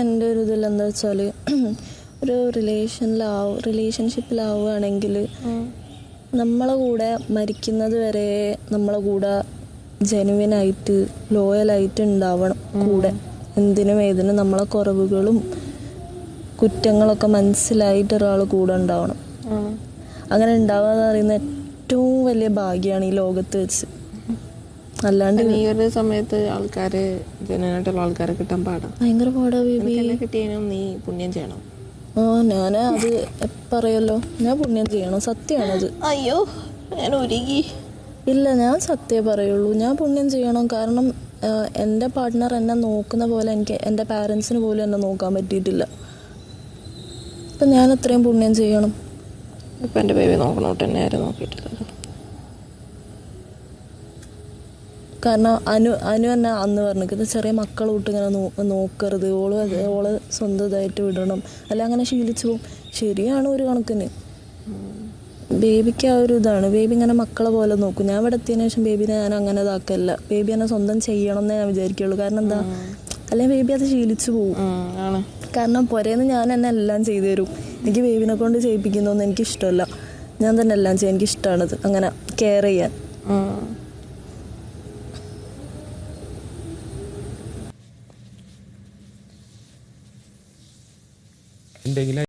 എൻ്റെ ഒരു ഇതിൽ എന്താ വെച്ചാൽ ഒരു റിലേഷൻഷിപ്പിലാവുകയാണെങ്കിൽ നമ്മളെ കൂടെ മരിക്കുന്നത് വരെ നമ്മളെ കൂടെ ജെനുവിനായിട്ട് ലോയലായിട്ട് ഉണ്ടാവണം കൂടെ. എന്തിനും ഏതിനും നമ്മളെ കുറവുകളും കുറ്റങ്ങളൊക്കെ മനസ്സിലായിട്ട് ഒരാൾ കൂടെ ഉണ്ടാവണം. അങ്ങനെ ഉണ്ടാവുക എന്ന് പറയുന്ന ഏറ്റവും വലിയ ഭാഗ്യമാണ് ഈ ലോകത്ത് വെച്ച്. അല്ലാണ്ട് ഈ ഒരു സമയത്ത് ജനുവിനായിട്ടുള്ള ആൾക്കാരെ കിട്ടാൻ പാടാ, ഭയങ്കര പാടാ ബേബി. കിട്ടിയാലും നീ പുണ്യം ചെയ്യണം. ഞാൻ അത് പറയല്ലോ, ഞാൻ പുണ്യം ചെയ്യണം, സത്യമാണത്. അയ്യോ ഞാൻ ഒരുങ്ങി. ഇല്ല, ഞാൻ സത്യമേ പറയുള്ളൂ, ഞാൻ പുണ്യം ചെയ്യണം. കാരണം എൻ്റെ പാർട്ട്ണർ എന്നെ നോക്കുന്ന പോലെ എനിക്ക് എൻ്റെ പാരൻസിന് പോലും എന്നെ നോക്കാൻ പറ്റിയിട്ടില്ല. അപ്പം ഞാൻ അത്രയും പുണ്യം ചെയ്യണം. ഇപ്പം എൻ്റെ ബേബി നോക്കണോട്ട് എന്നെ ആരും നോക്കിയിട്ടില്ല. കാരണം അനു തന്നെ അന്ന് പറഞ്ഞിട്ട് ചെറിയ മക്കളെ വിട്ട് ഇങ്ങനെ നോക്കരുത്, ഓള് സ്വന്തം ഇതായിട്ട് വിടണം, അല്ല അങ്ങനെ ശീലിച്ചു പോകും. ശരിയാണ് ഒരു കണക്കിന്. ബേബിക്ക് ആ ഒരു ഇതാണ്, ബേബി ഇങ്ങനെ മക്കളെ പോലെ നോക്കും. ഞാൻ ഇവിടെ എത്തിയതിനു ശേഷം ബേബിനെ ഞാൻ അങ്ങനെ ഇതാക്കല്ല, ബേബി എന്നെ സ്വന്തം ചെയ്യണം എന്നേ ഞാൻ വിചാരിക്കുള്ളൂ. കാരണം എന്താ, അല്ലെങ്കിൽ ബേബി അത് ശീലിച്ചു പോകും. കാരണം പുരേന്ന് ഞാൻ എന്നെ എല്ലാം ചെയ്തു തരും. എനിക്ക് ബേബിനെ കൊണ്ട് ചെയ്യിപ്പിക്കുന്നതൊന്നും എനിക്കിഷ്ടമല്ല. ഞാൻ തന്നെ എല്ലാം ചെയ്യാൻ എനിക്കിഷ്ടമാണത്, അങ്ങനെ കെയർ ചെയ്യാൻ. എന്തെങ്കിലും